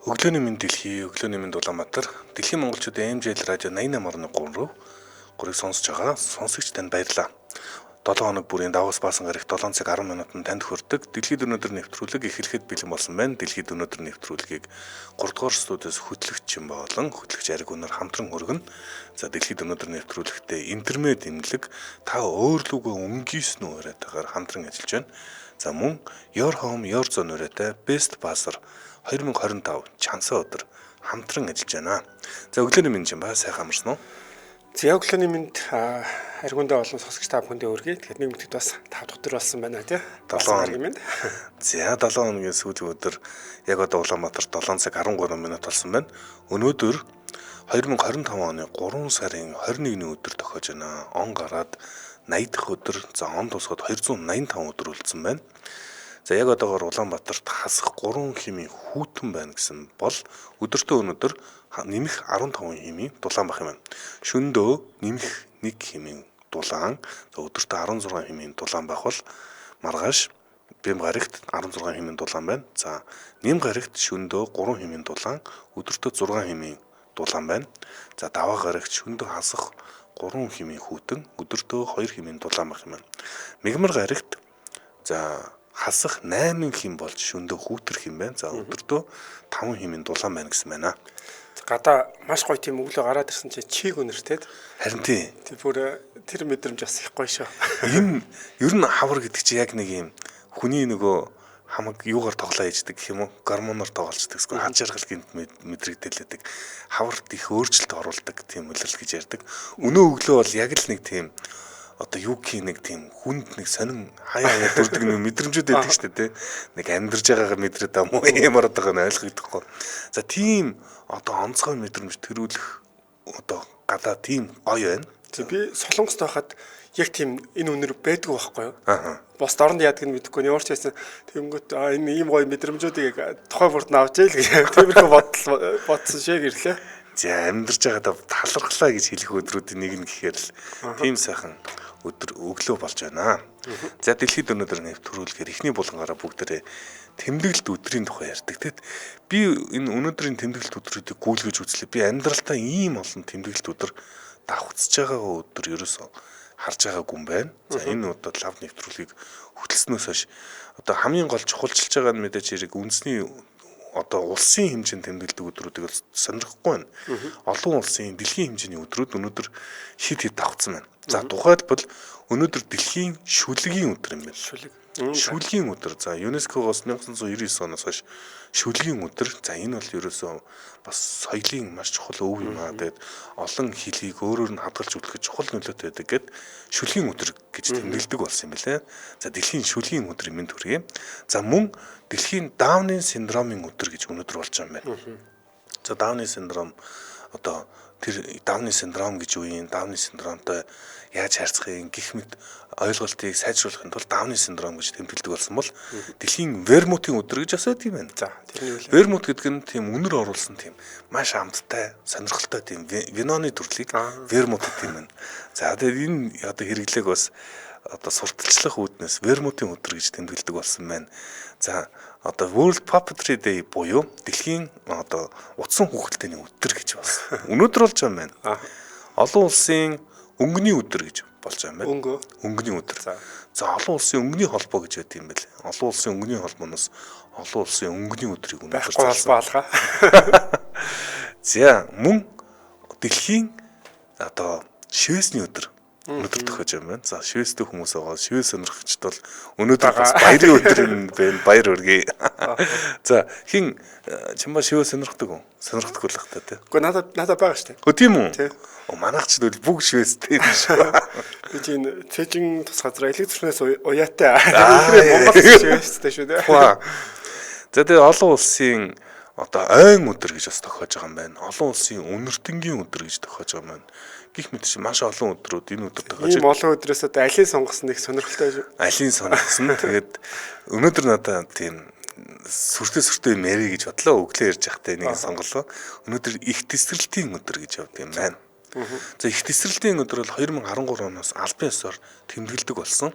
Өглөөний мэнд дэлхий, өглөөний мэнд Улаанбаатар, дэлхийн монголчуудын АМЖ радио 88.3 руу гурыг сонсож байгаа. Сонсогч танд баярлалаа. 7 хоног бүрийн Давос баасан гарагт 7 цаг 10 минутанд танд хүрдэг дэлхийд өнөөдөр нэвтрүүлэг эхлэхэд бэлэн болсон байна. Дэлхийд өнөөдөр нэвтрүүлгийг 3 дугаар студиос хөтлөгч болон хөтлөгч Ариг өнөр хамтран хүргэнэ. За дэлхийд өнөөдөр нэвтрүүлэгтээ интернет имлэг та өөр лүгөө өнгийсэн үрэтээр хамтран ажиллаж байна. За мөн Your Home Your Zone үрэтэ Best Bazaar 2025 чансаа өдөр хамтран ажиллаж байна. За өглөөний мэнд юм ба сайхан амарсан уу? За өглөөний мэнд аргундаа олон сонсогч та бүхэндээ өргөе. Тэгэхээр нэг мэдэд бас 5 дахь өдөр болсон байна тий. 7 хоног. За 7 хоногийн сүүлийн өдөр яг одоо Улаанбаатар 7 цаг 13 минут болсон байна. Өнөөдөр 2025 оны 3 сарын 21-ний өдөр тохиож байна. Он гараад 80 дахь өдөр, за он тусгаад 285 өдөр үлдсэн байна. За яг одоогоор Улаанбаатарт хасах 3 хэмийн хүүтэн байна гэсэн бол өдөртөө өнөөдөр нэмэх 15 хэмийн дулаан бах юм байна. Шөнөдөө нэмэх 1 хэмийн дулаан, за өдөртөө 16 хэмийн дулаан бах бол маргааш Бэм гарагт 16 хэмийн дулаан байна. За Нэм гарагт шөнөдөө 3 хэмийн дулаан, өдөртөө 6 хэмийн дулаан байна. За Даваа гарагт шөнөдөө хасах 3 хэмийн хүүтэн, өдөртөө 2 хэмийн дулаан бах юм байна. Мигмар гарагт за хасах 8 хэм болж шөндөө хүүтэр хэм байна. За өдөртөө 5 хэмийн дулаан байна гэсэн байна. Гадаа маш гоё тийм өглөө гараад ирсэн чинь чиг өнөртэй. Харин тий. Тэр мэдрэмж бас их гоё шүү. Энэ ер нь хавар гэдэг чи яг нэг юм хүний нөгөө хамаг юугаар тоглоо хийждэг гэх юм уу? Гормоноор тоглолцдог гэсэн хад жаргал гинт мэдрэгдэлээдэг. Хаварт их өөрчлөлт оруулдаг тийм үлрэл гэж ярьдаг. Өнөө өглөө бол яг л нэг тийм одоо юу гэх нэг тийм хүнд нэг сонин хаяа дүрдэг нэг мэдрэмжүүд байдаг шүү дээ. Нэг амьдарж байгаагаар мэдрээд байгаа мó ямараад байгаа нь ойлгогдохгүй. За тийм одоо онцгой мэдрэмж төрүүлэх одоо гадаа тийм гоё байна. Би Солонгост байхад яг тийм энэ үнэр байдгүй байхгүй юу? Бос дорнд яадаг нь мэдэхгүй. Ямар ч байсан тэгэнгүүт энэ ийм гоё мэдрэмжүүдийг тухай бүрд навж ийл гэх тиймэрхүү бодсон шиг ирлээ. За амьдарч байгаадаа талархлаа гэж хэлэх өдрүүдийн нэг нь гэхээр л тийм сайхан өдөр өглөө болж байна. За дэлхийд өнөөдөр нэвтрүүлгээр эхний булгангаараа бүгдээрээ тэмдэглэлт өдрийн тухай ярьдаг. Тэгэд би энэ өнөөдрийн тэмдэглэлт өдрүүдийг гүйлгэж үзлээ. Би амьдралдаа ийм олон тэмдэглэлт өдөр давхцаж байгаа өдөр ерөөсөө харж байгаагүй юм байна. За энэ удаад лав нэвтрүүлгийг хөтлснөөс хойш одоо хамгийн гол чухалчилж байгаа нь мэдээж хэрэг үндэсний одоо улсын хэмжээнд тэмдэглэдэг өдрүүдийг бол сонирхохгүй байна. Олон улсын дэлхийн хэмжээний өдрүүд өнөөдөр хэд давхцсан байна. За тухайлбал өнөөдөр дэлхийн шүлгийн өдөр юм байна. Шүлгийн өдөр. За ЮНЕСКО-гоос 1999 оноос хойш шүлгийн өдөр. За энэ бол ерөөсөө бас соёлын маш чухал өв юм аа. Тэгээд олон хэлийг өөрөөр нь хадгалж өгөх чухал нөлөөтэй байдаг гэд шүлгийн өдөр гэж тэмдэглэдэг болсон юм байна. За дэлхийн шүлгийн өдрийн мэнд хүргэе. За мөн дэлхийн Дауны синдромын өдөр гэж өнөөдөр болж байгаа юм байна. За Дауны синдром одоо тэр Дауны синдром гэж юу юм? Дауны синдромтой яаж харьцах юм гэх мэт ойлголтыг сайжруулахын тулд Дауны синдром гэж тэмдэглэдэг болсон бол дэлхийн вермутын өдөр гэж бас байдаг юм байна. За тэрний үйл вермут гэдэг нь тийм үнэр оруулсан тийм маш амттай, сонирхолтой тийм виноны төрлийг вермут гэдэг юм байна. За тэгээд энэ одоо хэрэглээг бас одоо сурталчлах үүднээс вермутын өдөр гэж тэмдэглэдэг болсон байна. За одоо World Puppetry Day буюу дэлхийн одоо утсан хүүхэлдэйний өдөр гэж бас өнөөдөр болж байгаа юм байна. Олон улсын өнгөний өдөр гэж болж байгаа юм байна. Өнгөний өдөр. За олон улсын өнгөний холбоо гэж байдаг юм байна. Олон улсын өнгөний холбооноос олон улсын өнгөний өдрийг өнөөдөр холбоо алгаа. За мөн дэлхийн одоо шивэсний өдөр өнөөдөр тохиож байгаа юм байна. За шивэстэй хүмүүс байгаа. Шивэс сонирхогчд бол өнөөдөр бас баярын өдөр юм байна. Баяр хүргэе. За хин чимба шивэс сонирхдаг уу? Сонирхдаггүй л хата тий. Гэхдээ надад байгаа шүү дээ. Хөө тийм үү? Манайч бол бүгд шивэстэй юм шүү. Би чинь цэжин тус газар электрнээс уяатай. Монгол шивэстэй шүү дээ. За тэгээ олон улсын одоо ойн өдөр гэж бас тохиож байгаа юм байна. Олон улсын үнэртэнгийн өдөр гэж тохиож байгаа юм байна. Гэх мэт чи маш олон өдрүүд энэ өдөр тохиож байна. Ийм олон өдрөөс одоо алийг сонгосон нэг сонирхолтой шүү. Алийг сонгосон. Тэгээд өнөөдөр надад тийм сүртэй мэри гэж бодлоо өглөө ярьж байхдаа нэг сонголоо. Өнөөдөр их тэсрэлтийн өдөр гэж явд юм байна. За их тесрэлтийн өдөр бол 2013 оноос албан ёсоор тэмдэглэдэг болсон.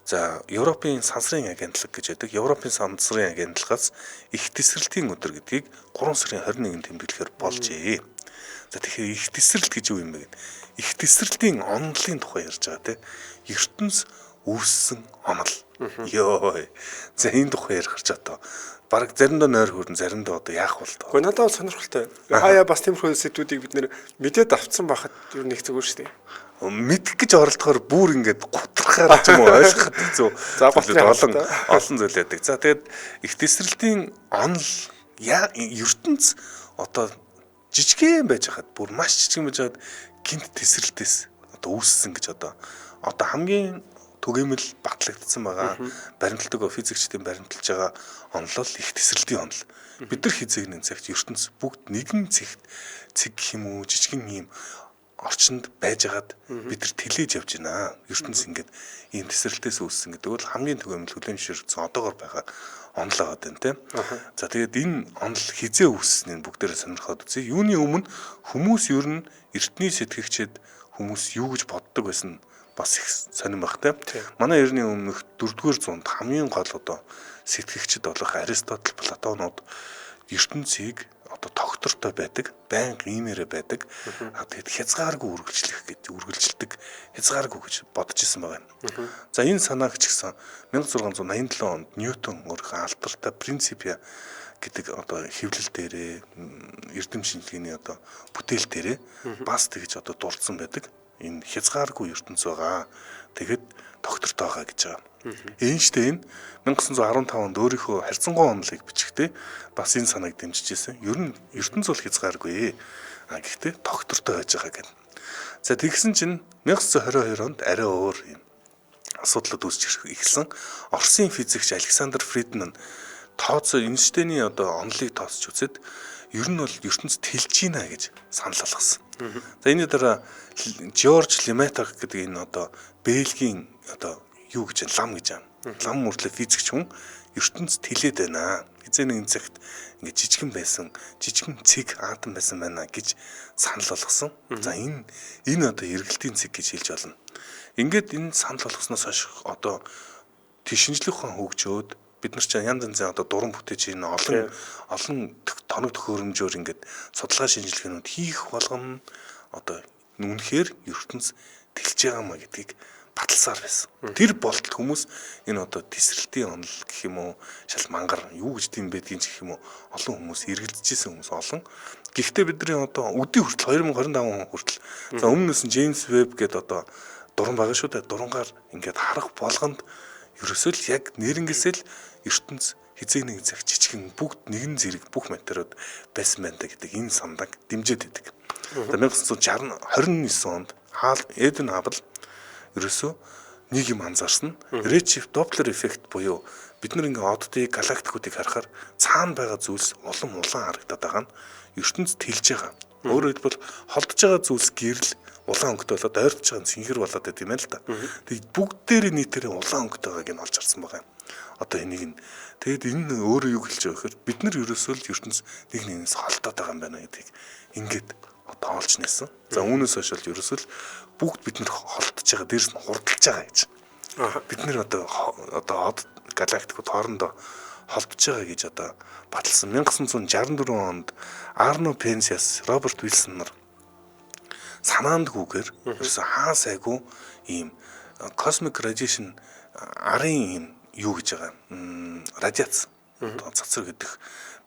За Европын сансрын агентлаг гэж байдаг. Европын сансрын агентлагаас их тесрэлтийн өдөр гэдгийг 3 сарын 21-нд тэмдэглэхээр болжээ. За тэгэхээр их тесрэлт гэж юу юм бэ? Их тесрэлтийн онолын тухай ярьж байгаа тийм. ертөнц үүссэн онол. Йоо. За энэ тухай ярих гэж одоо бараг заримдаа нойр хүрэн заримдаа одоо яах вэ? Гэхдээ надад сонирхолтой. Хаяа бас тиймэрхүү сэдвүүдийг бид нэр мэдээд авцсан байхад юу нэг зүгээр шүү дээ. Мэдэх гэж оролдохоор бүр ингээд гутрахаар ч юм уу ойлгоход хэцүү. За олон зүйл байдаг. За тэгээд их тесрэлтийн онол ертөнц одоо жижигхэн байж хаад бүр маш жижигхэн байж хаад гинт тесрэлтээс одоо үүссэн гэж одоо хамгийн түгээмэл батлагдсан байгаа баримтлагаа физикчдийн баримталж байгаа онол их тесрэлтийн онол. Бид нар хизээгний цагт ертөнц бүгд нэгэн цэг гэх юм уу жижигхэн юм орчинд байжгаад бид нар тэлээж явж байна. ертөнц ингээд ийм тесрэлтээс үүссэн гэдэг бол хамгийн түгээмэл хүлээмжшэрсэн одоогор байгаа онол байгаа юм тийм. За тэгээд энэ онол хизээ үүсснийг бүгдээрээ сонирхоод үзье. Юуны өмнө хүмүүс ер нь эртний сэтгэгчид хүмүүс юу гэж боддог байсан бас их сонирм багтай. Манай эртний өмнөх 4-р зуунд хамгийн гол одоо сэтгэгчид болох Аристотель, Платонууд ертөнцийг одоо тогтвортой байдаг, байнга иймээрээ байдаг. Тэгэд хязгааргүй үргэлжилдэг, хязгааргүй гэж бодож исэн байгаа юм. За энэ санааг ч гэсэн 1687 онд Ньютон өөрийнхөө алдартай принципиа гэдэг одоо хэвлэл дээрээ эрдэм шинжилгээний одоо бүтээл дээрээ бас тэгж одоо дурдсан байдаг. Энэ хязгааргүй ертөнц байгаа. Тэгэхэд тогтвортой байгаа гэж байгаа. Эйнштейн 1915 онд өөрийнхөө харьцангуй онолыг бичихдээ бас энэ санааг дэмжиж ирсэн. Ер нь ертөнц бол хязгааргүй. Гэхдээ тогтвортой байж байгаа гэдэг. За тэгсэн чинь 1922 онд арай өөр юм асуудлууд үүсч эхэлсэн. Оросын физикч Александр Фридман Эйнштейний одоо онолыг тооцож үзээд ер нь бол ертөнц тэлж гинэ гэж санал болгосон. За энэ дараа Жорж Лемаитр гэдэг энэ одоо Бельгийн одоо юу гэж лам гэж юм. Лам мөртлөө физикч хүн ертөнц тэлээд байна. Хизээ нэгэн цагт ингээд жижигэн байсан, жижигэн цэг атом байсан байна гэж санал болгосон. За энэ одоо эргэлтийн цэг гэж хэлж болно. Ингээд энэ санал болгосноос хойш одоо шинжлэх ухаан хөгжөөд бид нар чинь янз янзын одоо дуран бүтээж ийн олон тоног төхөөрөмжөөр ингээд судалгаа шинжилгээнүүд хийх болгоно одоо үнэхээр ертөнц тэлж байгаа маа гэдгийг баталсаар байсан. Тэр болтол хүмүүс энэ одоо тесрэлтийн онол гэх юм уу шал мангар юу гэж тийм байдгийг гэх юм уу олон хүмүүс эргэлдэж исэн хүмүүс олон. Гэхдээ бидний одоо өдний хүртэл 2025 он хүртэл за өмнөөс нь Джеймс Веб гэдэг одоо дуран байгаа шүү дээ. Дурангаар ингээд харах болгонд ерөөсөө л яг нэрнгээсэл ертөнц хизээ нэг цаг жижигэн бүгд нэгэн зэрэг бүх материуд байсан байна гэдэг энэ сандааг дэмжиж байдаг. 1929 онд Эдвин Хаббл ерөөсөө нэг юм анзаарсан. Redshift Doppler эффект буюу бид нар ингээ оддыг галактикуудыг харахаар цаана байгаа зүйлс улам харагдаад байгаа нь ертөнц тэлж байгаа. Өөрөөр хэлбэл холдож байгаа зүйлс гэрэл улаан өнгөтэй болоод ойртож байгаа нь синхэр болоод байт юм л да. Тэгээд бүгд дээр нийтээрээ улаан өнгөтэй байгааг нь олж харсан байгаа юм. Одоо энийг нь тэгэд энэ өөрөө юу хэлж байгаа гэхээр бид нар ерөөсөө л ертөнц нэг нэгнээс холдоод байгаа юм байна гэдгийг ингээд одоо олж нээсэн. За үүнээс хойш л ерөөсөө л бүгд бид нар холдож байгаа, дээрс нь хурдлж байгаа гэж. Бид нар одоо галактикууд хоорондоо холбож байгаа гэж одоо баталсан. 1964 онд Арно Пенсиас, Роберт Вилсон нар санаандгүйгээр ерөөсөө хаа сайгүй ийм cosmic radiation арын ийм юу гэж байгаа радиац цацраг гэдэг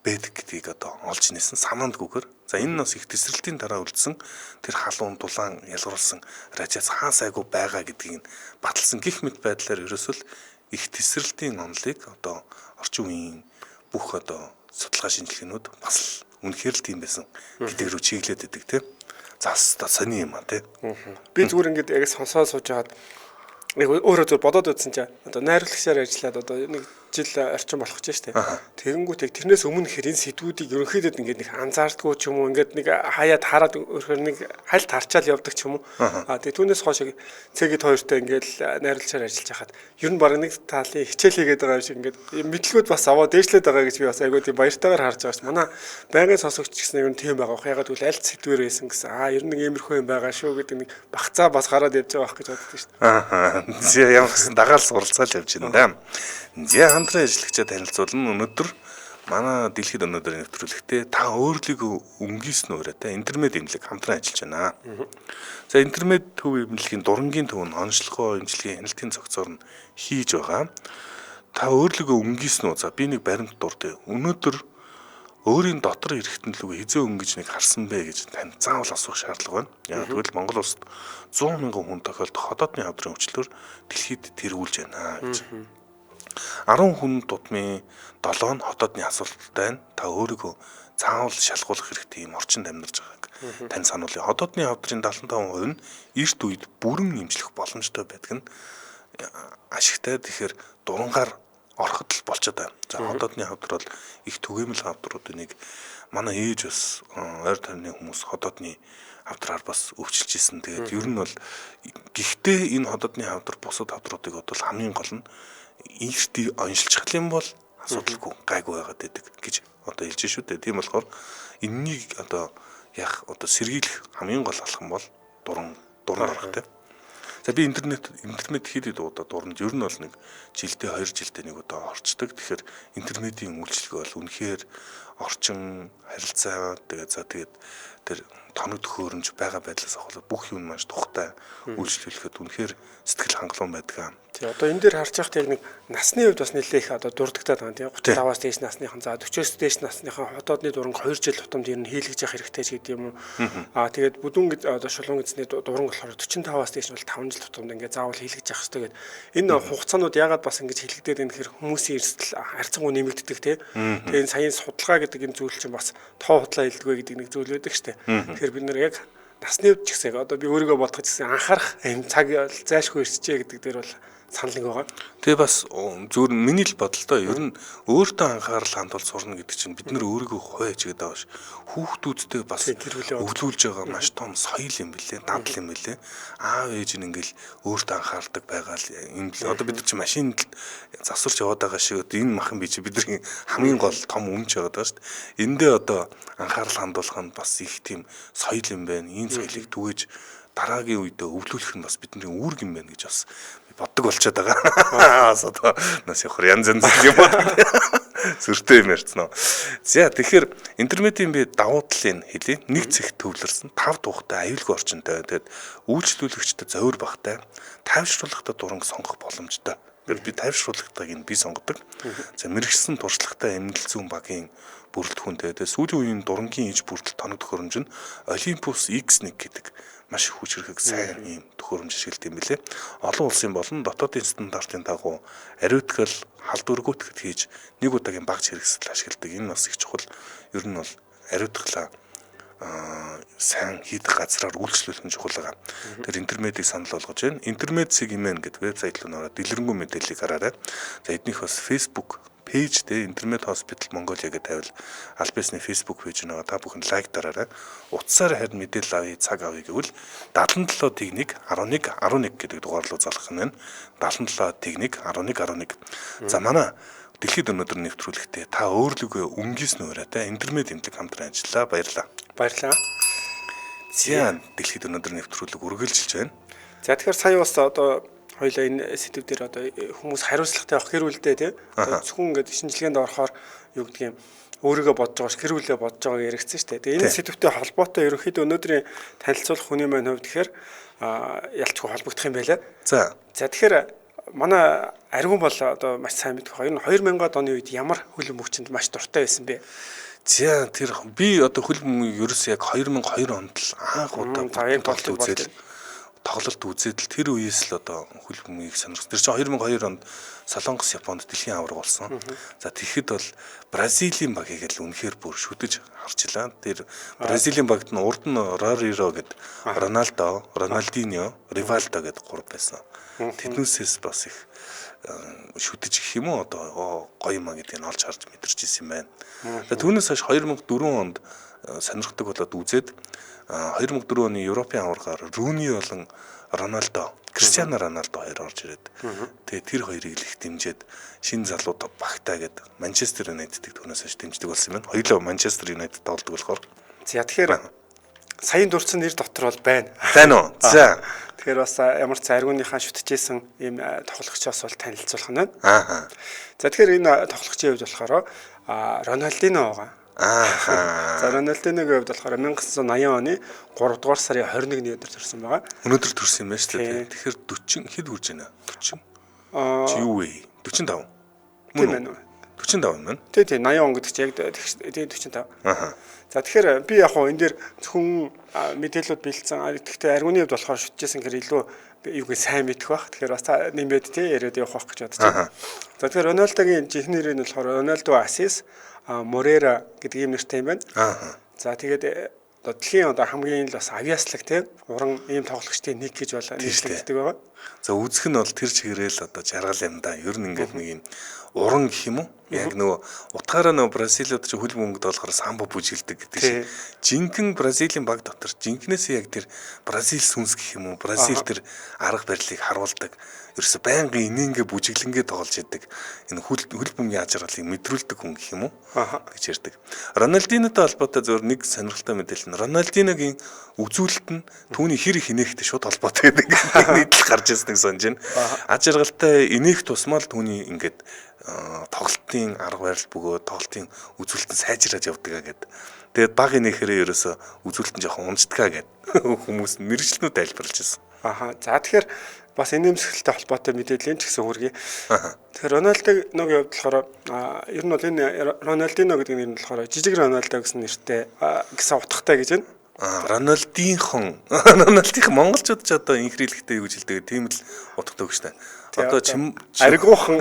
байдаг гэдгийг одоо олж нээсэн санаандгүйгээр. За энэ нас их тесрэлтийн дараа үлдсэн тэр халуун дулаан ялгаруулсан радиац хаа сайгүй байгаа гэдгийг баталсан гих мэт байдлаар ерөөсөө их тесрэлтийн онолыг одоо орчин үеийн бүх одоо судалгаа шинжилгээнүүд бас үнэхээр л тийм байсан гэдэг рүү чиглээд байдаг тийм. За сони юм аа тийм. Би зүгээр ингээд яг сонсоод сууж хагаад яг өөрөө зөв бодоод үзсэн чинь одоо найруулагчаар ажиллаад одоо нэг жил орчин болох ч штэ. Тэгэнгүүт яг тэрнээс өмнө хэрэг энэ сэдвүүдийг ерөнхийдөө ингээд нэг анзаардгүй ч юм уу ингээд нэг хаяад хараад өөрөөр нэг хальт харчаал явдаг ч юм уу. Тэгээ түүнээс хойш цэгэд хоёртой ингээд найруулчаар ажиллаж хахад ер нь баг нэг талын хичээл хийгээд байгаа юм шиг ингээд мэдлгүүд бас аваа дээшлээд байгаа гэж би бас айгүй тийм баяртайгаар харж байгаа ш. Манай байнгын сонсогч гэсэн юм тийм байгаа. Ягаад гэвэл аль сэдвэр байсан гэсэн. Ер нь нэг иймэрхүү юм байгаа шүү гэдэг нэг багцаа бас гараад явж байгаа байх гэж боддог ш. За ямар гэсэн дагаал суралцаал явж байна да. За хамтран ажиллагчаа танилцуулна. Өнөөдөр манай дэлхийд өнөөдөр нэвтрүүлэгтээ та өөрлөгөө өнгийснө ураатай интермед имлэг хамтран ажиллаж байна. За интермед төв имлэгийн дурангийн төв нь онцлогоо имчилгээ хяналтын цогцоор нь хийж байгаа. Та өөрлөгөө өнгийснө үү? За би нэг баримт дурдъя. Өнөөдөр өөрийн дотор эрэхтэн лүг хизээ өнгөж нэг харсан бэ гэж тань заавал асуух шаардлага байна. Яг тэгвэл Монгол улсад 100 мянган хүн тохиолдох ходоодны хавдрын өвчлөөр дэлхийд тэргүүлж байна гэж. 10 хүн тутмын 7 нь хотоодны асуудалтай байна. Та өөрийгөө заавал шалгуулах хэрэгтэй юм орчинд амьдарч байгааг тань сануулъя. Хотоодны хавдрын 75% нь эрт үед бүрэн эмчлэх боломжтой байдаг нь ашигтай. Тэгэхээр дурангаар ороход л болчиход байна. За хотоодны хавдар бол их түгээмэл хавдруудыг манай ээж бас ойр тойрны хүмүүс хотоодны хавдраар бас өвчлөж исэн. Тэгээд ер нь бол гэхдээ энэ хотоодны хавдар бусад хавдруудыг бодвол хамгийн гол нь ийшти оншилчих юм бол асуудалгүй гайгүй байгаад байдаг гэж одоо хэлж шүү дээ. Тийм болохоор энэнийг одоо сэргийлэх хамгийн гол алхам бол дуран аргатай. За би интернет хийдэг удаа дуранд ер нь бол нэг жилдээ 2 жилдээ нэг удаа орчдөг. Тэгэхээр интернетийн үйлчлэг бол үнэхээр орчин харилцаа тэгээд тэр тоног төхөөрөмж байгаа байдлаас ахвал бүх юм маш тухтай үйлчлүүлэхэд үнэхээр сэтгэл хангалуун байдаг. Тий одоо энэ дээр харж байхад яг нэг насны хувьд бас нэлээх одоо дурддагдаад байгаа тийм 35-аас дээш насныхан за 40-оос дээш насныхан хотоодны дуран 2 жил тутамд ер нь хийлгэж явах хэрэгтэй ч гэдэг юм уу. Тэгээд бүдүүн одоо шулуун эзний дуран болохоор 45-аас дээш нь бол 5 жил тутамд ингээд заавал хийлгэж явах хэрэгтэй гэдэг. Энэ хугацаанууд яагаад бас ингэж хийлгдээд байна гэхээр хүмүүсийн эрсдэл харьцангуй нэмэгддэг тийм. Тэгээд саяын судалгаа гэдэг энэ зүйл чинь бас тоо худлаа хэлдэгвэ гэдэг нэг зүйл байдаг шүү дээ. Тэгэхээр бид нэр яг насны хувьд ч гэсэн одоо би өөрийгөө бодох гэсэн анхаарах энэ цаг зайлшгүй ирчжээ гэдэг дээр бол санал нэг байгаа. Тэгээ бас зүгээр миний л бодолтой ер нь өөртөө анхаарал хандуул сурна гэдэг чинь бид нар өөрийгөө хойж гэдэг байгаа ш. Хүүхдүүдтэй бас өвлүүлж байгаа маш том соёл юм билээ, дадал юм билээ. Аав ээж нь ингээл өөртөө анхаардаг байгаа л юм билээ. Одоо бид нар чи машинд засварч яваад байгаа шиг энэ махан бий чи бидний хамгийн гол том өмч байгаа даа ш. Эндээ одоо анхаарал хандуулах нь бас их тийм соёл юм байна. Энэ соёлыг түгэж дараагийн үедээ өвлүүлэх нь бас бидний үүрэг юм байна гэж бас боддог болчиход байгаа. Одоо нас явахар янз янз юм байна. Сүртэй юм ярьцнаа. За тэгэхээр интернетийн би давуу талыг хэлье. Нэг цэгт төвлөрсөн 5 тухтай аюулгүй орчинтой. Тэгээд үйлчлүүлэгчдэд зовир багтай, тайвшруулахтай дуранг сонгох боломжтой. Би тайвшруулахтайг нь би сонгодог. За мэрэгсэн туршлагатай эмнэлэг зүүн багийн бүрэлдэхүүнтэй. Тэгээд сүүлийн үеийн дурангийн иж бүрдэл тоног төхөөрөмж нь Olympus X1 гэдэг маш их хүчрхэг сайн юм төхөөрөмж ашиглалт юм билээ. Олон улсын болон дотоодын стандартын дагуу ариутгал халдваргүйтгэд хийж нэг удаагийн багц хэрэгсэл ашигладаг. Энэ бас их чухал. Ер нь бол ариутгалаа сайн хийдэг газраар үйлчлүүлэх нь чухал байгаа. Тэр интернетийг санал болгож байна. Интернет сегмент гэдэг вебсайт руу ороод дэлгэрэнгүй мэдээллийг хараарай. За эднийх бас Facebook пэйж дээр Интернет Хоспитал Монголиа гэдэг тавил аль бисны Facebook пэйж нэг та бүхэн лайк дараарай. Утсаар харин мэдээлэл авъя, цаг авъя гэвэл 77 техник 11 11 гэдэг дугаар руу залгах нь байна. 77 техник 11 11. За манай дэлхийд өнөөдөр нэвтрүүлэгтээ та өөрлөгөө өнгийснө ураатай интернет эмнэлэг хамтран ажиллаа. Баярлалаа. Баярлалаа. За дэлхийд өнөөдөр нэвтрүүлэг үргэлжилж байна. За тэгэхээр сая бас одоо хоёлаа энэ сэдв дээр одоо хүмүүс хариуцлагатай авах гэр бүлдээ тий. Зөвхөн ингээд шинжилгээнд орохоор юу гэдэг юм өөрийгөө бодож байгаа ш гэр бүлээ бодож байгааг яригдсан шүү дээ. Тэгээ энэ сэдвтэй холбоотой ерөнхийдөө өнөөдрийн танилцуулах хүний маань хувьд тэгэхээр ялчгүй холбогдох юм байлаа. За тэгэхээр манай Аргун бол одоо маш сайн мэдэх хоёр нь 2000-ад оны үед ямар хөл бөмбөгчөнд маш дуртай байсан бэ? За тэр би одоо хөл бөмбөгийг ерөөсөө яг 2002 онд л анх удаа тоглолт үзээд л тэр үеэс л одоо хөл бөмбөгийг сонирхсон. Тэр чинь 2002 онд Солонгос Японд дэлхийн аварга болсон. За тэгэхэд бол Бразилийн багийг л үнэхээр бүр шүтэж харчлаа. Тэр Бразилийн багт нь урд нь Роберо гэд Роналдо, Роналдиньо, Ривальдо гэд гурав байсан. Тэднээсээс бас их шүтэж гэх юм уу одоо гоё маа гэдгийг нь олж харж мэдэрч ирсэн байна. За түүнээс хойш 2004 онд сонирхдаг болоод үзээд 2004 оны Европын аваргаар Рүүни болон Роналдо, Криштиано Роналдо хоёр орж ирээд тэгээ тэр хоёрыг л их дэмжиж шинэ залуу багтаа гэд Манчестер Юнайтедыг түүнээс хойш дэмждэг болсон юм байна. Хоёулаа Манчестер Юнайтед тоглодог болохоор. За тэгэхээр саяын дурдсан нэр дотор бол байна. Байна уу? За. Тэгэхээр бас ямар ч аргууныхаа шүтжсэн ийм тоглогчоос бол танилцуулах нь байна. Аа. За тэгэхээр энэ тоглогчийн хувьд болохоор Роналдино байгаа. За Роналдиногийн хувьд болохоор 1980 оны 3 дугаар сарын 21-ний өдөр төрсэн байгаа. Өнөөдөр төрсэн юм байна шүү дээ. Тэгэхээр 40 хэд хүрж байна? 40. Чи юу вэ? 45. Тийм байна уу? 45 юм байна. Тий 80 он гэдэг чинь яг 45. Аа. За тэгэхээр би яг энэ дээр зөвхөн мэдээлэлүүд бэлдсэн. Гэхдээ аргууны хувьд болохоор шүтжсэн гэхээр илүү юуг сайн мэдэх бах. Тэгэхээр бас нэмээд тий яриад явах байх гэж бодож байна. За тэгэхээр Роналдогийн жинхэнэ нэр нь болохоор Роналдо Асис Морера гэдэг ийм нэртэй юм байна. За тэгээд дэлхийн одоо хамгийн л бас авиаслаг тийм уран ийм тоглогчдын нэг гэж бол нэрлэгддэг байгаа. За үзэх нь бол тэр чигээрэл одоо жаргал юм да. Ер нь ингээд нэг юм уран гэх юм уу? Яг нөгөө утгаараа нөгөө Бразилиуд чи хөл бөмбөгд болохоор самбо бүжгэлдэг гэдэг шиг. Жинхэнэ Бразилийн баг дотор жинхнээсээ яг тэр Бразил сүнс гэх юм уу? Бразил тэр арга барилыг харуулдаг. Ерөөсө байнгын инээгээ бүжиглэнгээ тоглож идэг. Энэ хөл бөмбөгийн ажралыг мэдрүүлдэг хүн гэх юм уу? гэж ярьдаг. Роналдинотой холбоотой зөвөр нэг сонирхолтой мэдээлэл нь Роналдиногийн үзүүлэлт нь түүний хэр их инээхтэй шууд холбоотой гэдэг нийтлэл гарч ирсэн гэж санаж байна. Ажралтай инээх тусмаа л түүний ингээд тоглолтын арга барил бөгөөд тоглолтын үзүүлэлт нь сайжраад явдаг гэдэг. Тэгээд баг инээхэрээ ерөөсө үзүүлэлт нь жоохон унцдгаа гэдэг хүмүүс мэрэгчлэнүүд тайлбарлаж байсан. За тэгэхээр бас инээмсэглэлтэй холбоотой мэдээллийн ч гэсэн хүргэе. Тэгэхээр Роналдиногийн хувьд болохоор ер нь бол энэ Роналдино гэдэг нэр нь болохоор жижиг Роналдо гэсэн нэртэй гэсэн утгатай гэж байна. Роналдинхон монголчууд ч одоо инхрийлэгтэй юу гэж хэлдэг тийм л утгатай гэж байна. Одоо аргуухан.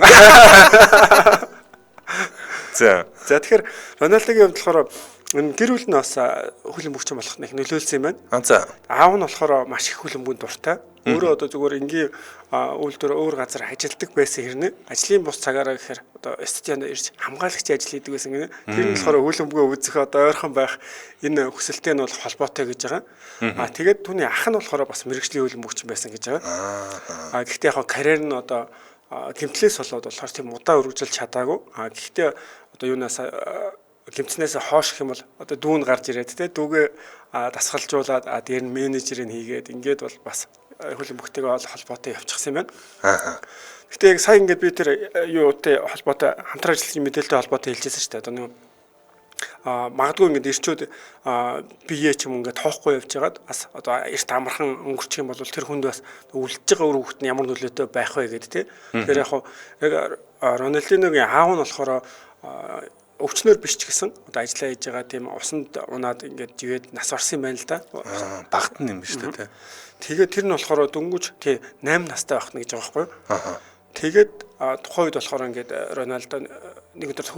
За тэгэхээр Роналдогийн хувьд болохоор энэ гэр бүл нь бас хөлбөмбөгч болох нэг нөлөөлсөн юм байна. За. Аав нь болохоор маш их хөлбөмбөнд дуртай. Өөрөө одоо зүгээр энгийн үйлдвэр өөр газар ажилладаг байсан хэрнээ ажлын бус цагаараа гэхээр одоо студионд ирж хамгаалагчийн ажил хийдэг байсан гэнэ. Тэр нь болохоор хөлбөмбөгөө үзэх одоо ойрхон байх энэ хүсэлтэй нь бол холбоотой гэж байгаа. Тэгээд түүний ах нь болохоор бас мэрэгжлийн хөлбөмбөгч байсан гэж байгаа. Гэхдээ яг карьер нь одоо гэмтлээс болоод болохоор тийм удаа үргэлжилж чадаагүй. Гэхдээ одоо юунаас гэмтснээс хоош гэх юм бол одоо дүүн гарч ирээд те дүүгээ дасгалжуулаад дээр нь менежерийг хийгээд ингээд бол бас хөлбөмбөгтэйгээ холбоотой явчихсан юм байна. Гэтэ яг сайн ингээд би тэр юутай холбоотой хамтран ажиллах мэдээлэлтэй холбоотой хэлжсэн шүү дээ. Одоо нэг магадгүй ингээд ирчүүд бие ч юм ингээд тоохгүй явж байгаад бас одоо эрт амархан өнгөрчих юм бол тэр хүнд бас үлдэж байгаа үр хүүхэд нь ямар нөлөөтэй байх вэ гэдэг те. Тэгэхээр яг Роналдиногийн аав нь болохоор өвчнөр биш ч гэсэн одоо ажиллаа хийж байгаа тийм усанд унаад ингээд живээд нас орсон юм байна л да. Багт юм биш үү те. Тэгээд тэр нь болохоор дөнгөж тий 8 настай байх нь гэж байгаа байхгүй юу. Тэгээд тухайн үед болохоор ингээд Роналдо нэг өдөр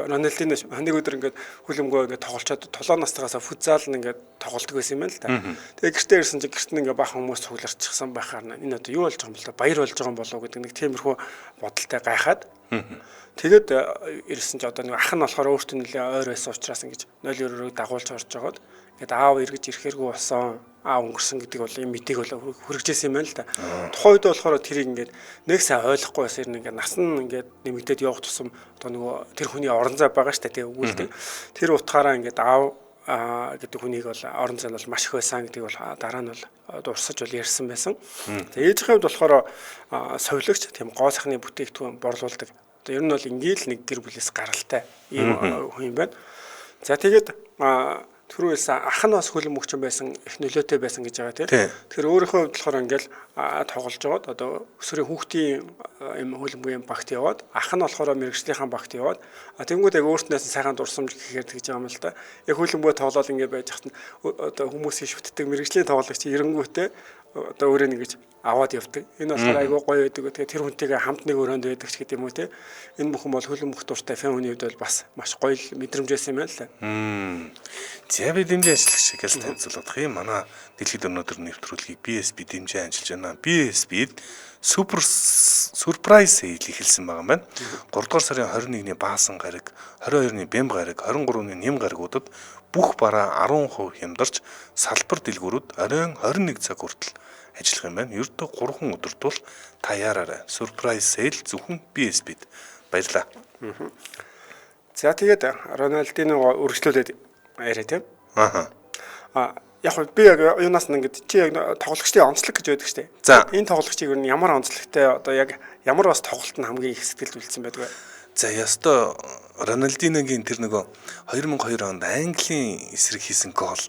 Роналдино нэг өдөр ингээд хөлбөмбөгөө ингээд тоглолцоод толгой настайгаас футзал нь ингээд тоглолдог байсан юм байна л да. Тэгээд гэртээ ирсэн чинь гэрт нь ингээд бахан хүмүүс цугларчихсан байхаар энэ одоо юу болж байгаа юм бол баяр болж байгаа юм болов уу гэдэг нэг тиймэрхүү бодолтой гайхаад тэгээд ирсэн чи одоо нэг ах нь болохоор өөртөө нэлээ ойр байсан учраас ингэж 0-2-ыг дагуулж орж жагаад ингээд аав эргэж ирэхэргүй болсон өнгөрсөн гэдэг бол юм мэтийг бол хүргэжсэн юм байна л да. Тухайн үед болохоор тэрийг ингээд нэг сайн ойлгохгүй байсан юм ингээд нас нь ингээд нэмэгдээд явах тусам одоо нөгөө тэр хүний орон зай байгаа штэ тий өгүүлдэг. Тэр утгаараа ингээд аав гэдэг хүнийг бол орон зай бол маш их байсан гэдгийг бол дараа нь бол дурсаж бол ярьсан байсан. Тэгээд ээжийн хувьд болохоор совилогч тийм гоо сайхны бүтээгдэхүүн борлуулдаг. Одоо ер нь бол ингээл нэг гэр бүлээс гаралтай ийм хүн юм байна. За тэгээд түрүүээс ах нь бас хөлбөмбөгч байсан их нөлөөтэй байсан гэж байгаа тийм. Тэгэхээр өөрийнхөө хувьд болохоор ингээл тоглож жоод одоо өсвөрийн хүүхдийн юм хөлбөмбөгийн багт яваад ах нь болохоор мэрэгжлийнхэн багт яваад тэнгууд яг өөртнөөс сайхан дурсамж гэхээр тэгж байгаа юм л да. Яг хөлбөмбөө тоглоод ингээд байж хат одоо хүмүүсийн шүтдэг мэрэгжлийн тоглогч эренгүүтэй одоо өөрөө нэгж аваад явдаг. Энэ болохоор айгүй гоё байдаг. Тэгээ тэр хүнтэйгээ хамт нэг өрөөнд байдаг ч гэдэг юм уу те. Энэ бүхэн бол хөлөн мөх дуртай фэн хүний хувьд бол бас маш гоё мэдрэмжээс юм байна л. За би дэмжээ ажиллагч гэж танилцуулах юм. Манай дэлхийд өнөөдөр нэвтрүүлгийг BSB дэмжээ ажиллаж байна. BSB-д surprise sale эхэлсэн байгаа юм байна. 3 дугаар сарын 21-ний баасан гараг, 22-ны бэм гараг, 23-ны нэм гарагуудад бүх бараа 10% хямдарч салбар дэлгүүрүүд оройн 21 цаг хүртэл ажиллах юм байна. Ердөө 3 өдөр тул та яараарай. Surprise sale зөвхөн BSB-д. Баярлалаа. За тэгээд Рональдино үргэлжлүүлээд яриа тийм. Яг би яг юунаас нь ингэж чи яг тоглогчдын онцлог гэж байдаг штэ. За энэ тоглогчийг ер нь ямар онцлогтой одоо яг ямар бас тоглолт нь хамгийн их сэтгэлд үлдсэн байдаг вэ? За ястаа Рональдиногийн тэр нөгөө 2002 онд Английн эсрэг хийсэн гол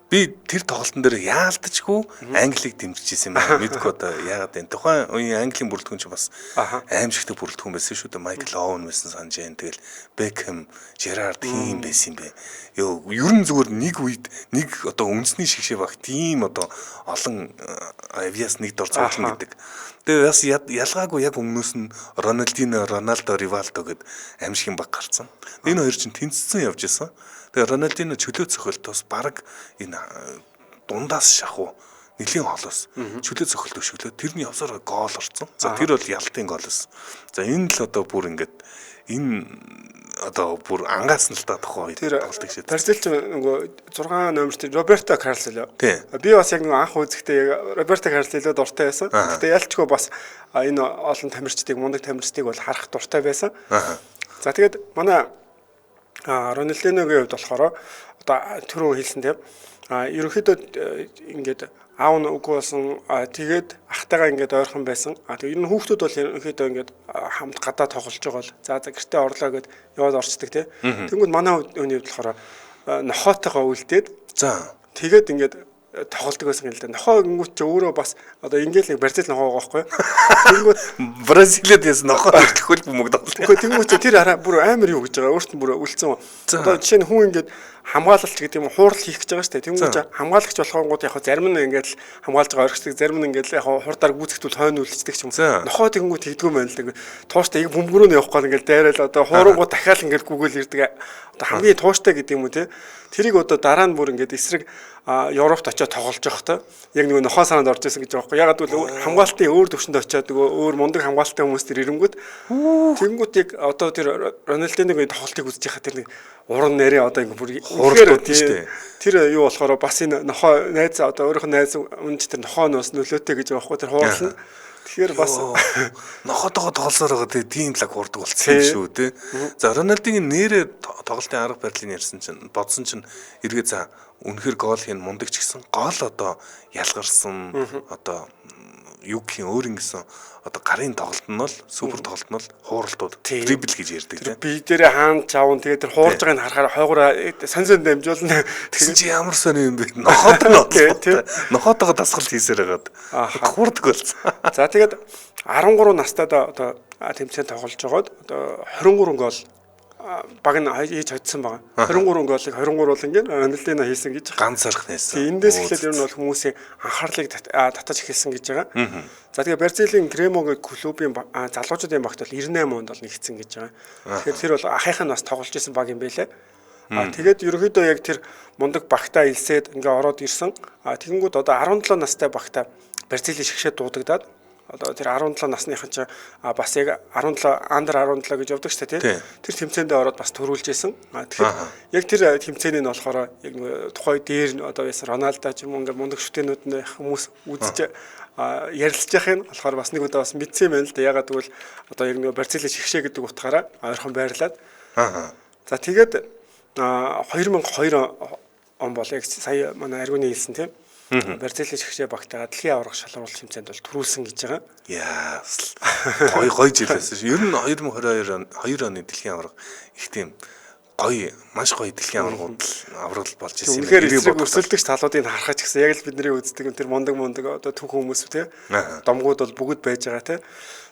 би тэр тоглолтын дээр яалтчгүй Англиг дэмжиж ирсэн юм байна. Мэдгүй одоо яагаад энэ тухайн үеийн Английн бүрэлдэхүүн ч бас аимшигтэй бүрэлдэхүүн байсан шүү дээ. Майкл Оуэн байсан санаж байна. Тэгэл Бекхэм, Жерард хийм байсан юм бэ. Ер нь зүгээр нэг үед нэг одоо үндэсний шигшээ баг тийм одоо олон авиас нэг дор цуглан гэдэг. Тэгээ бас ялгаагүй яг өмнөөс нь Рональдино, Роналдо, Ривалдо гэд аимшиг баг гарцсан. Энэ хоёр чинь тэнцсэн явж исэн. Тэгээ Рональдино чөлөө цохилтоос баг энэ дундаас шахуу нэлийн холоос чөлөө цохилт өшөглөө тэрний явсаар гол орсон. За тэр бол ялтын гол байсан. За энэ л одоо бүр ингээд энэ одоо бүр ангаас нь л та тухай тоглолтыг шийдсэн. Бразилч нөгөө 6 номертэй Роберто Карлос лөө. Би бас яг нөгөө анх үзэхдээ яг Роберто Карлос лөө дуртай байсан. Гэтэ ялчгүй бас энэ олон тамирчдыг мундаг тамирчдыг бол харах дуртай байсан. За тэгээд манай Рональдиногийн хувьд болохоор одоо түрүү хэлсэн тийм ерөнхийдөө ингээд аав нь үгүй болсон тэгээд ахтайгаа ингээд ойрхон байсан. Тэгээд ер нь хүүхдүүд бол ерөнхийдөө ингээд хамт гадаа тоглож байгаа бол за гэртээ орлоо гэд яваад орцдог тийм. Тэнгүүд манай хүний хувьд болохоор нохоотойгоо үлдээд за тэгээд ингээд тоглолдог байсан юм л да. Нохоо гингүүт ч өөрөө бас одоо ингээл нэг Бразил нохоо байгаа байхгүй. Тэнгүүд Бразилиад яс нохоо төрөлхөл бөмбөг тоглолт. Үгүй тэнгүүд тэр бүр амар юу гэж байгаа. Өөрт нь бүр үлдсэн. Одоо жишээ нь хүн ингээд хамгаалалт гэдэг юм хуурал хийх гэж байгаа шүү дээ. Тэнгүүд хамгаалагч болохонгууд яг зарим нь ингээд хамгаалж байгаа орхичдаг, зарим нь ингээд яг хурдаар гүйцэтгэл хойно үлдчихдэг ч юм. Нохоо тэнгүүд тэгдгүү байна л да. Тууштай яг бөмбөрөө нь явахгүй ингээд дайрал одоо хуурангууд дахиад ингээд гүгэл ирдэг. Одоо хамгийн тууштай гэдэг юм уу те. Тэрийг одоо дараа нь бүр ингээд эсрэг Европт очиод тоглож байхдаа яг нэг нохоо санаанд орж исэн гэж байгаа байхгүй. Ягаад гэвэл хамгаалтын өөр төвшөнд очиод нөгөө өөр мундаг хамгаалалттай хүмүүс тэр ирэнгүүт тэгэнгүүт яг одоо тэр Рональдиногийн тоглолтыг үзэж байхад тэр нэг уран нэрээ одоо ингэ бүр хууралдууд шүү дээ. Тэр юу болохоор бас энэ нохоо найз одоо өөрийнх нь найз үнж тэр нохооноос нөлөөтэй гэж байгаа байхгүй. Тэр хуурал нь тэгэхээр бас нохотойгоо тоглосоор байгаа тийм лаг хурдаг болсон шүү тий. За Рональдигийн нэрээ тоглолтын арга барилыг ярьсан чинь бодсон чинь эргээ за үнэхэр гол хийн мундаг ч гэсэн гол одоо ялгарсан одоо юу гэх юм өөр ингэсэн одоо гарын тоглолт нь бол супер тоглолт нь бол хууралтууд дрибл гэж ярьдаг тийм. Би дээрээ хаан чавн тэгээд тэр хуурж байгааг нь харахаар хойгоор сан дамжуулна. Тэгсэн чи ямар сони юм бэ? Нохотойгоо дасгал хийсээр хагаад хуурдаг болсон. За тэгээд 13 настайд одоо тэмцээн тоглож байгаад одоо 23 гол баг нь хийж чадсан байгаа. 23 голыг 23 бол ингээд Рональдино хийсэн гэж ганц арга нээсэн. Эндээс эхлээд ер нь бол хүмүүсийн анхаарлыг татаж эхэлсэн гэж байгаа. За тэгээ Бразилийн Гремогийн клубын залуучуудын багт бол 98 онд бол нэгдсэн гэж байгаа. Тэгэхээр тэр бол ахынх нь бас тоглож исэн баг юм байлээ. Тэгээд ерөнхийдөө яг тэр мундаг багтаа илсээд ингээ ороод ирсэн. Тэгэнгүүт одоо 17 настай багтаа Бразилийн шигшээ дуудагдаад одоо тэр 17 насныхан ч бас яг 17 under 17 гэж явдаг шүү дээ тийм. Тэр тэмцээндээ ороод бас төрүүлж исэн. Тэгэхээр яг тэр тэмцээний нь болохоор яг тухай дээр одоо яасан Роналдо ч юм уу ингээ мундаг шүтэнүүд нь хүмүүс үзэж ярилцж яхих нь болохоор бас нэг удаа бас мэдсэн юм байна л да. Ягаад гэвэл одоо яг нэг Бразилийн шигшээ гэдэг утгаараа ойрхон байрлаад. За тэгээд 2002 он бол яг сая манай аргуны хэлсэн тийм. Бразилийн шигшээ багтаага дэлхийн аварга шалруулалт тэмцээнд бол төрүүлсэн гэж байгаа. Яа. Гой жилээс шүү. Ер нь 2022 оны дэлхийн аварга их тийм гоё, маш гоё дэлхийн аврагд болж ирсэн юм. Тэгэхээр эсрэг өрсөлдөгч талуудыг харахаж гэсэн яг л бидний үздэг тэр мундаг одоо түүх хүмүүс тийм. Домгууд бол бүгд байж байгаа тийм.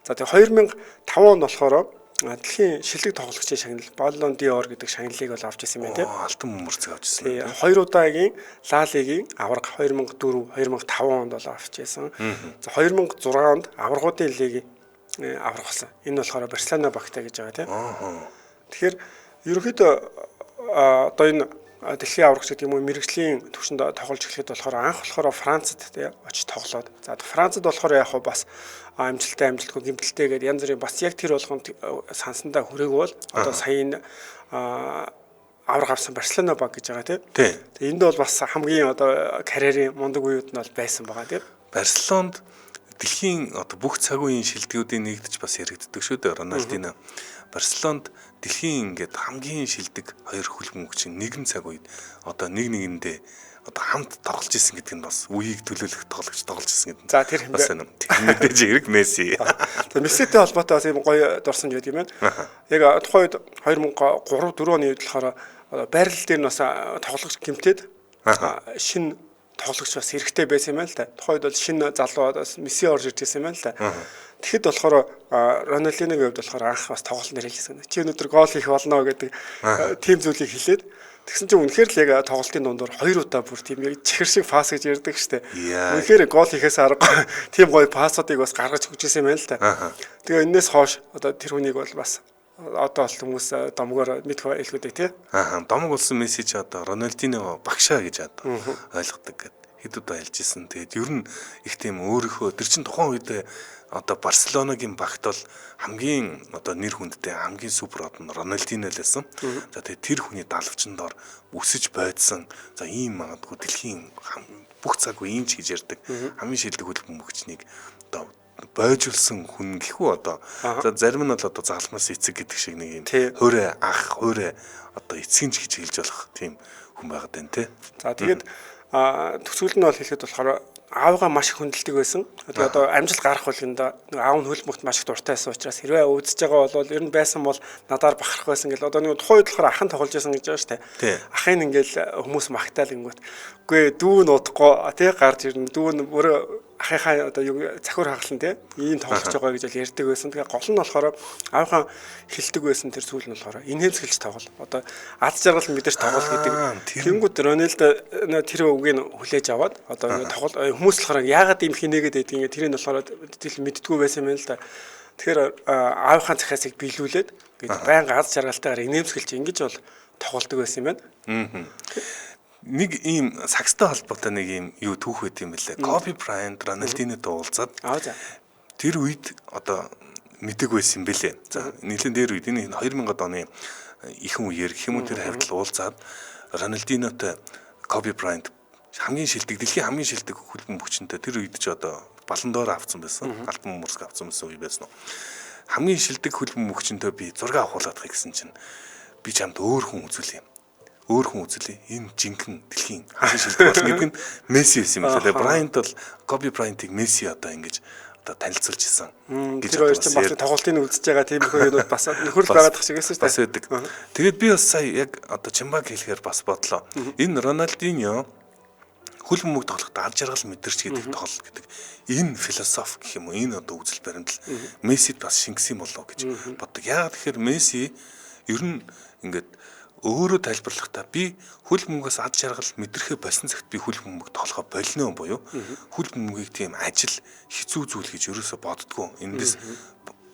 За тэгээ 2005 онд болохоор дэлхийн шилэг тоглогчийн шагнал Ballon d'Or гэдэг шагналыг бол авч ирсэн юм байна тийм. Алтан мөмөрцөг авч ирсэн. Тий, 2 удаагийн Ла Лигийн аварга 2004, 2005 онд бол авч ирсэн. За 2006 онд аваргуудын лигийн аврах болсон. Энэ болохоор Барселона багтай гэж байгаа тийм. Тэгэхээр ерөнхийдөө одоо энэ дэлхийн аврагч гэдэг юм уу мэрэгжлийн түвшинд тоглож эхлэхэд болохоор анх болохоор Францад очиж тоглоод. За Францад болохоор яг бас амжилттай амжилтгүй гэмтэлтэй гэдэг янз бүрийн бас яг тэр болгонд сансандаа хүрээгүй бол одоо саяын авраг авсан Барселона баг гэж байгаа тийм. Тэгээ энд бол бас хамгийн одоо карьерийн мундаг үеуд нь бол байсан байгаа тийм. Барселонд дэлхийн одоо бүх цаг үеийн шилдэгүүдийн нэгдэж бас яригддаг шүү дээ. Роналдино Барселонд дэлхийн ингээд хамгийн шилдэг хоёр хөлбөмбөгч нэгэн цаг үед одоо нэгэндээ одоо хамт тоглож исэн гэдэг нь бас үеийг төлөөлөх тоглож исэн гэдэг. За тэр бас мэдээж хэрэг Месси. За Месситэй холбоотой бас юм гоё дурсамж байд юм байна. Яг тухайн үед 2003 4 оны үед болохоор байрлал дээр нь бас тоглогч гэмтээд шинэ тоглогч бас хэрэгтэй байсан юм байна л да. Тухайн үед бол шинэ залуу бас Месси орж ирж байсан юм байна л да. Тэгэхэд болохоор Рональдиногийн хувьд болохоор анх бас тоглолт нэрэлсэн. Чи өнөөдөр гол хийх болно гэдэг тим зүйлийг хэлээд тэгсэн чинь үнэхээр л яг тоглолтын дундуур 2 удаа бүр тийм яг чихэр шиг пас гэж ярьдаг штэ. Үнэхээр гол хийхээс аргагүй тийм гоё пассуудыг бас гаргаж өгч ирсэн юм байна л да. Тэгээ энэс хойш одоо тэр хүнийг бол бас одоо бол хүмүүс домгоор мэдэх байлгүй тий. Домог болсон Месси ч одоо Рональдино багшаа гэж одоо ойлгодог гэд хэд удаа хэлж исэн. Тэгээд ер нь их тийм өөрийнхөө тэр чин тухайн үед одоо Барселонагийн багт бол хамгийн одоо нэр хүндтэй хамгийн супер од нь Рональдино л байсан. За тэгээд тэр хүний далавчсан дор өсөж байдсан. За ийм магадгүй дэлхийн бүх цаг үеийн ч хийж ярьдаг хамгийн шилдэг хөлбөмбөгчнийг одоо бойжулсан хүн гэхүү одоо за зарим нь бол одоо загалмаас эцэг гэдэг шиг нэг юм хуурай ах хуурай одоо эцэгч гэж хэлж болох тийм хүн байгаад байна те. За тэгээд төсөөлөл нь бол хэлэхэд болохоор аавгаа маш их хүндэлдэг байсан. Тэгээд одоо амжилт гарах болгонда аав нь хөлбөмбөгт маш их дуртай байсан учраас хэрвээ үзэж байгаа бол ер нь байсан бол надаар бахарх байсан гэл одоо нэг тухайн үед болохоор ахын тоглож байсан гэж байгаа шүү дээ. Ахын ингээл хүмүүс магтаал ингэвät. Үгүй дүү нь удахгүй тий гарч ирнэ. Дүү нь өөрөө ахийнхаа одоо захиур хагалсан тий ийм тоглож байгаа гэж ярьдаг байсан. Тэгээ гол нь болохоор аавхаа хэлдэг байсан тэр зүйл нь болохоор инхэмсгэлж тоглол. Одоо аз жаргал мэдэрч тоглол гэдэг. Тэнгүүд Рональдо тэр үгийг хүлээж аваад одоо тоглол хүмүүс болохоор яагаад ийм хийнэгээд байдгийг тэрийг болохоор тэл мэддгүү байсан юм л да. Тэгэхээр аавхаа захиасыг биелүүлээд гээд байнга аз жаргалтайгаар инээмсгэлж ингэж бол тоглолдог байсан юм байна. Нэг ийм сакстай холбоотой нэг ийм юу түүх байт юм бэлээ. Коби Брайант Рональдинотой уулзаад тэр үед одоо мэдэг байсан юм бэлээ. За нийлэн дээр үед энэ 2000-ад оны ихэнх үеэр гэх юм уу тэр хавьтал уулзаад Рональдинотой Коби Брайант хамгийн шилдэг дэлхийн хамгийн шилдэг хөлбөмбөгчөнтэй тэр үед ч одоо Ballon d'Or авсан байсан. Алтан мөмөрцөг авсан үе байсан уу. Хамгийн шилдэг хөлбөмбөгчөнтэй би зураг авахуулаад гэсэн чинь би чамд өөр хүн үзүүлээ. Өөр хүн үзлээ. Энэ жинхэнэ дэлхийн хамгийн шилдэг болсон гэдэг нь Месси байсан юм байна. Брайант бол Коби Брайантыг Месси одоо ингэж одоо танилцуулж исэн. Тэр хоёр чинь бас тоглолтыг үзэж байгаа тийм их юмуд бас нөхөрл байгаад тах шиг байсан шүү дээ. Тэгээд би бас сая яг одоо Чимбаг хэлэхээр бас бодлоо. Энэ Рональдиньо хөлбөмбөг тоглоход аз жаргал мэдэрч гэдэг тоглол гэдэг энэ философи гэх юм уу энэ одоо үзэл баримтал Мессид бас шингэсэн болов гэж боддог. Яагаад тэгэхээр Месси ер нь ингээд өөрөө тайлбарлахдаа би хөлбөмбөгөөс аз жаргал мэдрэхээ болсон цагт би хөлбөмбөг тоглохоо болно буюу хөлбөмбөгийг тийм ажил хэцүү зүйл гэж ерөөсө боддгоо. Эндээс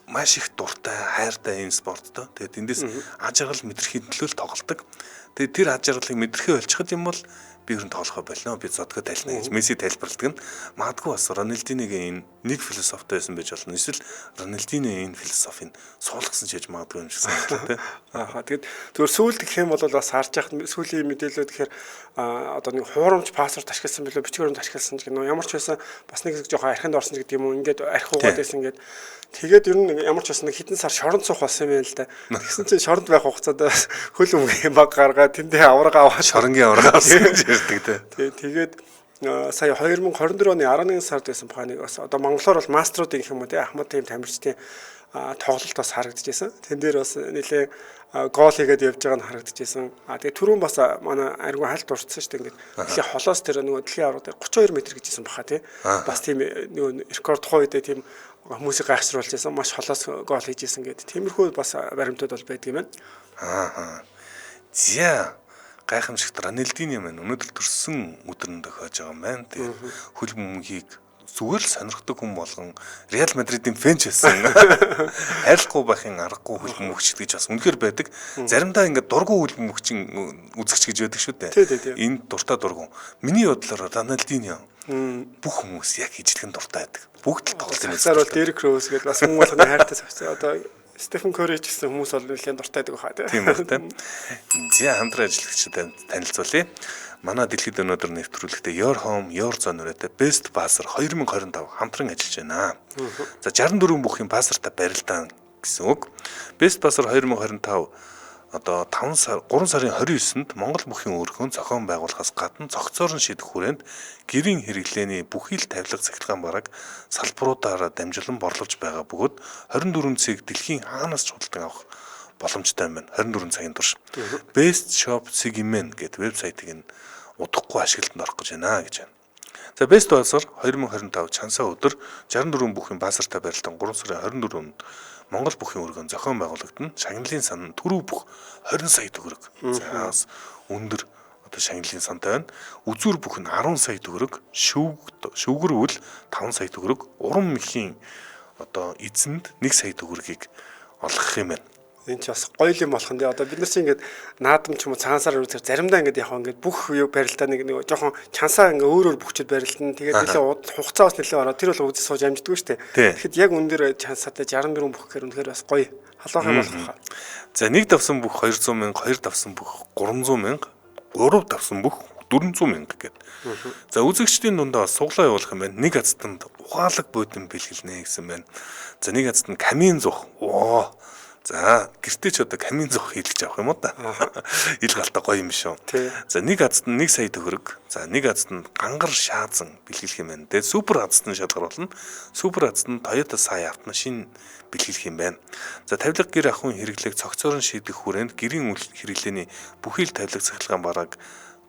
маш их дуртай, хайртай энэ спорттой. Тэгээд эндээс аз жаргал мэдрэхийн төлөө тоглодог. Тэгээд тэр аз жаргалыг мэдрэхээ болчиход юм бол би ер нь тоглохоо болно. Би зодгоо тайлна гэж Месси тайлбарладаг нь магадгүй бас Рональдиногийн энэ нэг философитой байсан байж болно. Эсвэл Рональдино энэ философийг суулгасан ч гэж магадгүй юм шиг санагдав тий. Тэгээд зөвхөн сүүлд гэх юм бол бас харж яхад сүүлийн мэдээлэл гэхээр одоо нэг хуурамч пассворд ашигласан билүү бичгээр ашигласан ч гэнэ ямар ч байсан бас нэг жоохон архинд орсон гэдэг юм уу ингээд архи угаад байсан ингээд тэгээд ер нь ямар ч бас нэг хитэн сар шоронд суух болсон юм байна л да. Тэгсэн чинь шоронд байх хугацаанд хөлбөмбөгийн баг гаргаад тэндээ аврага аваад шоронгийн аврага авсан гэж ярьдаг тий. Тэгээд сая 2024 оны 11 сард байсан баг нэг бас одоо монголоор бол мастеруудын гэх юм уу тий Ахмад тийм тамирчдын тоглолт бас харагдчихсан. Тэн дээр бас нэлээ гол хийгээд явж байгаа нь харагдчихсан. Тэгээ түрүүн бас манай аргу хальт дурдсан шүү дээ. Ингээд дэлхийн холоос тэр нөгөө дэлхийн авраг дээр 32 м гэжсэн баха тий. Бас тийм нөгөө рекорд тухайн үедээ тийм хүмүүсийг гайхшруулж байсан, маш холоос гол хийж исэн гэдэг. Тиймэрхүү бас баримтууд бол байдаг юм байна. Аа. За гайхамшигт Рональдиньо маань өнөөдөр төрсөн өдөр нь тохиож байгаа юм байна. Тэгээд хөл бөмбөгийг зүгээр л сонирхдаг хүн болгон Реал Мадридын фэн ч байсан. Хайрлахгүй байхын аргагүй хөл бөмбөгч гэж бас үнэхээр байдаг. Заримдаа ингээд дургу хөл бөмбөгчин үзэгч гэж байдаг шүү дээ. Энэ дуртай дургу. Миний бодлоор Рональдиньо бүх хүмүүс яг ижилхэн дуртай байдаг. Бүгд л тоглолт юм. Сар бол Дерек Роуз гэдэг бас хүн болгоны хайртай савцаа. Одоо Стефен Кори ч гэсэн хүмүүс бол нэлээд дуртай байдаг хаа тийм үү. За хамтран ажиллагчдад танилцуулъя. Манай дэлхийд өнөөдөр нэвтрүүлэгтээ Your Home Your Zone үрэтэ Best Buzzer 2025 хамтран ажиллаж байна. За 64 бүхний базартаа барилдаан гэсэн үг. Best Buzzer 2025 одоо 3 сарын 29-нд Монгол бүхний өргөн зохион байгуулахаас гадна цогцоор нь шийдэх хүрээнд гэрийн хэрэглээний бүхий л тавилга цахилгаан бараг салбаруудаараа дамжуулан борлуулж байгаа бөгөөд 24 цаг дэлхийн хаанаас ч худалдан авах боломжтой юм байна. 24 цагийн турш. Best Shop Segment гэдэг вебсайтыг нь удахгүй ашиглалтанд орох гэж байна гэж байна. За Best Buzzer 2025 чансаа өдөр 64 бүхний базартаа барилдан 3 сарын 24-нд Монгол бүхний өргөн зохион байгуулагдана. Шагналын сан түрүү бүх 20 сая төгрөг. За өндөр одоо шагналын сантай байна. Үзүүр бүх нь 10 сая төгрөг, шүүгэрвэл 5 сая төгрөг, уран мэхийн одоо эзэнд 1 сая төгрөгийг олгох юм байна. Энэ ч бас гоё юм болох нь дээ. Одоо бид нар чинь ингээд наадам ч юм уу цаансаар үзэр заримдаа ингээд яг ингээд бүх барилдааныг нэг жоохон чансаа ингээд өөр бүхчэд барилдана. Тэгээд нэлээд хугацаа бас нэлээд ороо. Тэр бол үзэж сууж амждаггүй шүү дээ. Тэгэхэд яг өндөр чансаатай 64 бүх гэхээр үнэхээр бас гоё. Халуухан болох хаа. За нэг давсан бүх 200 мянга, хоёр давсан бүх 300 мянга, гурав давсан бүх 400 мянга гэдэг. За үзэгчдийн дундаа бас суглаа явуулах юм байна. Нэг азтанд ухаалаг бодин бэлгэлнэ гэсэн байна. За нэг азтанд камин зух. Оо. За гэртээ ч одоо камин зух хийлгэж авах юм уу та. Ил галтаа гоё юм шүү. За нэг азтанд 1 сая төгрөг. За нэг азтанд гангар шаазан бэлгэлэх юм байна. Тэгээд супер азтанд шалгар болно. Супер азтанд Toyota Saya автомашин бэлгэлэх юм байна. За тавилга гэр ахуйн хэрэглээг цогцоор нь шийдэх хүрээнд гэрийн хэрэглээний бүхий л тавилга цахилгаан бараг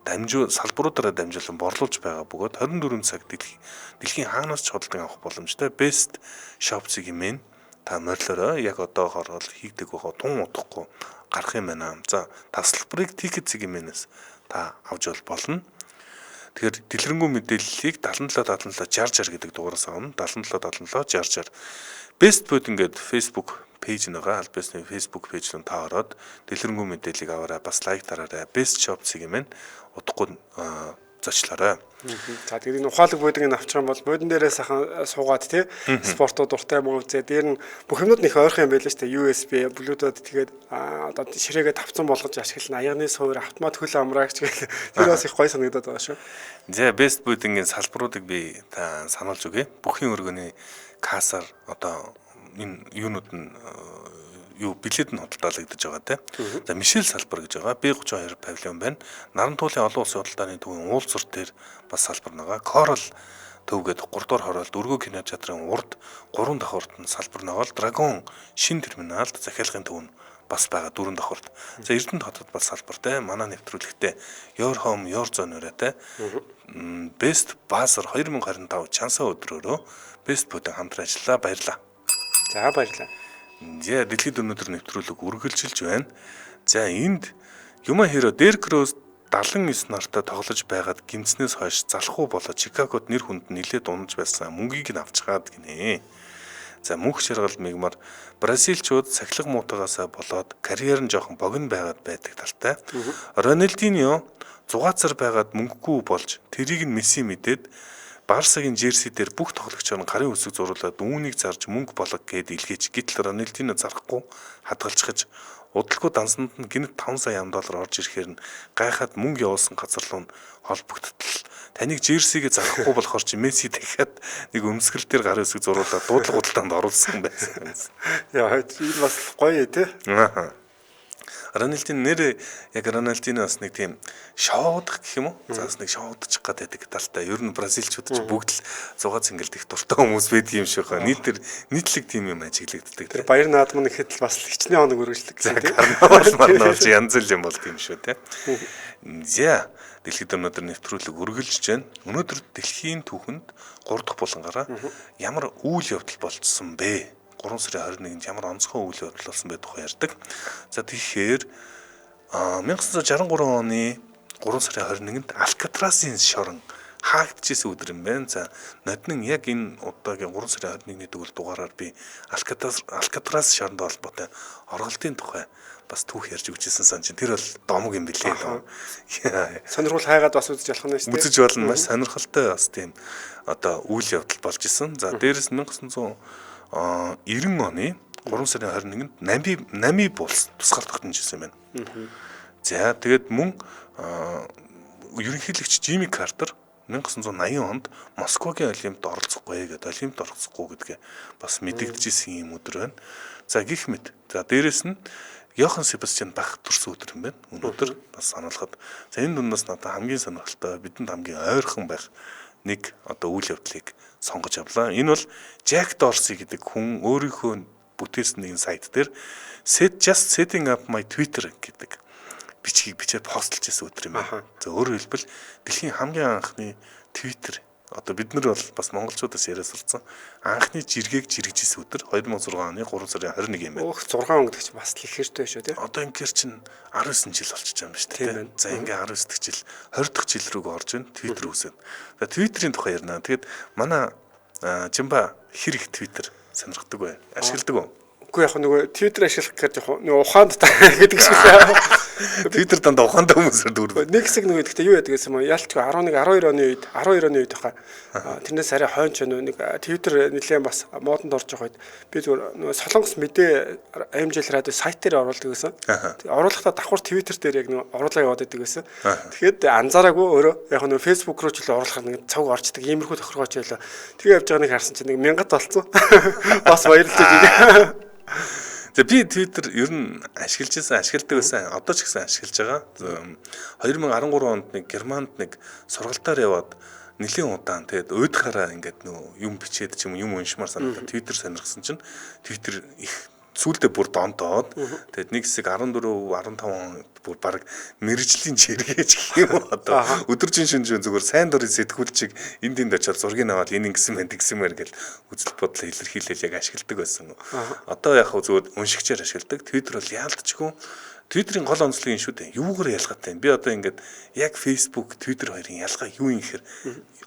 салбаруудаараа дамжуулан борлуулж байгаа бөгөөд 24 цаг дэлхийн хаанаас ч худалдан авах боломжтой Best Shop Segment та морилороо яг одоогоор хийгдэг байгаа тун удахгүй гарах юм байна. За тасалбарыг Ticket Segment-ээс та авч болно. Тэгэхээр дэлгэрэнгүй мэдээллийг 77 60 гэдэг дугаараас авна. 77 60. Best Food ингээд Facebook пэйж нэгээ албасны Facebook пэйж рүү та ороод дэлгэрэнгүй мэдээллийг аваарай. Бас лайк дараарай. Best Shop Segment удахгүй зочлоорой. За тэгээд энэ ухаалаг бодгийг авчих юм бол бодин дээрээ сайхан суугаад тий спортоо дуртай мөн үзээ. Дээр нь бүх юмуд нэг ойрхон юм байл л шүү дээ. USB, Bluetooth тэгээд одоо ширээгээ тавцсан болгож ашиглана. Аягны суур, автомат хөл амраагч гэх тэр бас их гоё санагдаад байгаа шүү. За Best Food-ийн салбаруудыг би та сануулж өгье. Бүхний өргөний кассаар одоо энэ юунууд нь билет нь худалдаалагдаж байгаа те. За Мишель салбар гэж байгаа. B32 павильон байна. Наран туулын олон улсын худалдааны төвийн уулзур дээр бас салбар байгаа. Coral төв гэдэг 3 дугаар хороолт өргөө кино театрын урд 3 давхурт нь салбар байгаа. Dragon шин терминалд захиалгын төв нь бас байгаа 4 давхурт. За Эрдэнэт хотод бас салбартай. Манай нэвтрүүлэгтээ Your Home Your Zone үрэтэ Best Buzzer 2025 чансаа өдрөөрөө Best Food хамтран ажиллаа. Баярлалаа. За баярлалаа. За дэлхийд өнөөдөр нэвтрүүлэг үргэлжилж байна. За энд Юма Хиро Дерек Роуз 79 нартай тоглож байгаад гимцнээс хойш залхуу болоод Чикагод нэр хүнд нилээд унаж байсан мөнгийг нь авчгаад гинэ. За мөнх шаргал мигмар бразилчууд сахилга муутагаасаа болоод карьер нь жоохон богино байгаад байдаг талтай. Рональдиньо зугаацар байгаад мөнгөгүй болж тэрийг нь Месси мэдээд Барсагийн жерси дээр бүх тоглогчоор гарын үсэг зуруулаад үүнийг зарж мөнгө болог гэд илгээж гítэл Рональдиньо зарахгүй хадгалчихж удалгүй дансанд нь гинт 5 сая $5 орж ирэхээр нь гайхаад мөнгө явуулсан газар руу холбогдтол таныг жерсигээ зарахгүй болохоор чи Месси дахиад нэг өмсгөл дээр гарын үсэг зуруулаад дуудлага худалдаанд оруулсан байсан. Яа, энэ бас гоё тий. Рональдын нэр яг Рональдины бас нэг тийм шоудах гэх юм уу? Заас нэг шоудчих гэдэг талтай. Ер нь бразилчууд ч бүгд л зугаа цэнгэлд их дуртай хүмүүс байдаг юм шиг байна. Нийтлэг тийм юм ажиглагддаг. Тэр баяр наадмын ихэд л бас хичнээн хоног үргэлжлэх гэсэн тийм. Карнавал янз бүр юм бол тийм шүү те. За дэлхийд өнөөдөр нэвтрүүлэг үргэлжлэж байна. Өнөөдөр дэлхийн түүхэнд 3 дахь булангаараа ямар үйл явдал болцсон бэ? 3 сарын 21-нд ямар онцгой үйл явдал болсон бэ тухай ярьдаг. За тэгэхээр 1963 оны 3 сарын 21-нд Алькатрасын шорон хаагдчихсэн өдөр юм байна. За ноднын яг энэ удаагийн 3 сарын 21-ний төгөл дугаараар би Алькатрас шоронд холбоотой оргилтын тухай бас түүх ярьж өгчээсэн сан чинь тэр бол домог юм билээ. Сонирхол хайгаад бас үзэж болох нь шүү дээ. Үзэж болно, маш сонирхолтой бас тийм одоо үйл явдал болж исэн. За дээрээс 1990 оны 3 сарын 21-нд Намиб улс тусгаар тогтножсэн юм байна. За тэгээд мөн ерөнхийлөгч Жими Картер 1980 онд Москвагийн олимпиад оролцохгүй гэдэг олимпиад оролцохгүй гэдгээ бас мэдэгдэжсэн юм өдөр байна. За гэх мэт. За дээрэс нь Йохан Себастьян Бах төрсөн өдөр юм байна. Өнөөдөр бас санаалахад. За энэ дундаас надад хамгийн сонирхолтой бидэнд хамгийн ойрхон байх нэг одоо үйл явдлыг сонгож авлаа. Энэ бол Jack Dorsey гэдэг хүн өөрийнхөө бүтээсэн нэгэн сайт дээр just setting up my Twitter гэдэг бичгийг бичээд постлж байсан өдөр юм байна. За өөрөөр хэлбэл дэлхийн хамгийн анхны Twitter одоо бид нар бол бас монголчуудаас яриа сурцсан анхны жиргэг жиргэжсэн өдөр 2006 оны 3 сарын 21 юм байна. 6 он гэдэг чинь бас их хэртэй шүү тий. Одоо ингээр чинь 19 жил болчихж байгаа юм шүү дээ. За ингээ 19 дахь жил 20 дахь жил рүү орж байна. Twitter үсэв. За Twitter-ийн тухай ярина. Тэгэд манай Жимба хэр их Twitter сонирхдаг вэ? Ашигладаг уу? Үгүй яг нөгөө Twitter ашиглах гэж нөгөө ухаанд гэдэг шиг л. Twitter дандаа ухаантай хүмүүсээр дүүрдэг. Нэг хэсэг нөгөө гэхдээ юу яадаг гэсэн юм ялчгүй 11 12 оны үед баха тэрнээс арай хойно ч нэг Twitter нэлээд бас модонд орж байгаа үед би зүгээр нөгөө Солонгос мэдээ амжил радио сайт дээр оруулдаг гэсэн. Оруулахдаа давхар Twitter дээр яг нөгөө оруулаа яваад байдаг гэсэн. Тэгэхэд анзаараагүй өөрөө яг нөгөө Facebook руу ч л оруулахаар нэг цаг орчдөг иймэрхүү тохиргооч байлаа. Тэгээ явж байгааг харсан чинь нэг 1000 болцсон. Бас баярлалаа дээ. За би Twitter ер нь ашигладаг байсан. Одоо ч гэсэн ашиглаж байгаа. 2013 онд нэг Германд нэг сургалтаар яваад нэлийн удаан тэгээд уйдахаараа ингээд нөө юм бичээд ч юм уншмаар санагдаад Twitter сонирхсан чинь Twitter их сүүлдээ бүр донтоод тэгээд нэг хэсэг 14 15 бүр баг мэрэгжлийн чиргээж гэх юм одоо өдөржин шүнжин зүгээр сайн дурын сэтгүүлчиг энд очиод зургийг аваад энэ ингэсэн байна тэгсэн мэр гэл үзэл бодлоо илэрхийлэл яг ашигладаг байсан. Одоо яг зүгээр уншигчаар ашигладаг. Twitter бол яалтчгүй. Twitter-ийн гол онцлог юм шүү дээ. Юугаар ялгаатай юм? Би одоо ингээд яг Facebook, Twitter хоёрын ялгаа юу юм гэхээр